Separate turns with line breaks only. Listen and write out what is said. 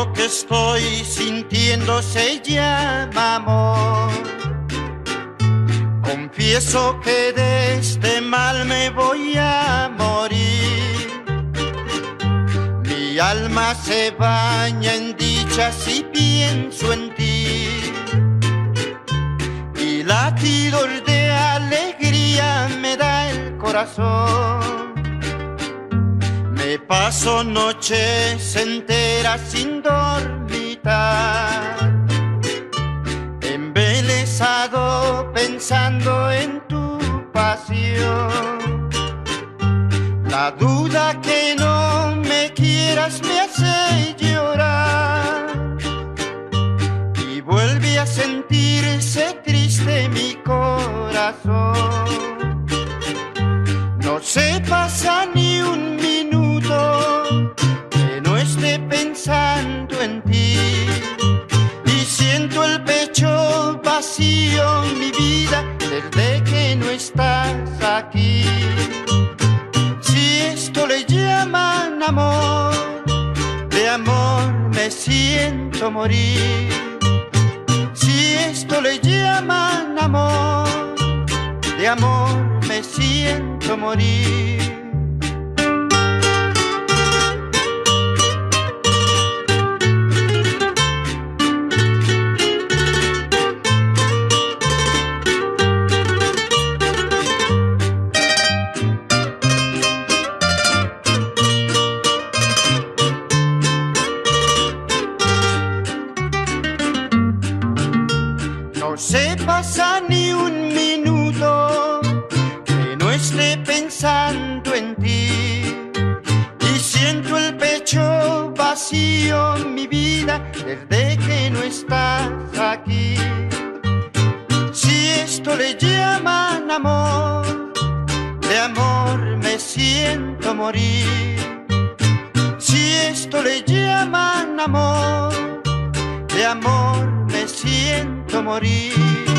Esto que estoy sintiendo se llama amor. Confieso que de este mal me voy a morir. Mi alma se baña en dicha si pienso en ti, y latidos de alegría me da el corazón. Me paso noches enteras sin dormitar, embelesado pensando en tu pasión. La duda que no me quieras me hace llorar, y vuelve a sentirse triste mi corazón. No se pasa ni un minuto que no esté pensando en ti, y siento el pecho vacío, mi vida, desde que no estás aquí. Si esto le llaman amor, de amor me siento morir. Si esto le llaman amor, de amor me siento morir. No se pasa ni un minuto que no esté pensando en ti, y siento el pecho vacío, mi vida, desde que no estás aquí. Si esto le llaman amor, de amor me siento morir. Si esto le llaman amor, de amor me siento morir.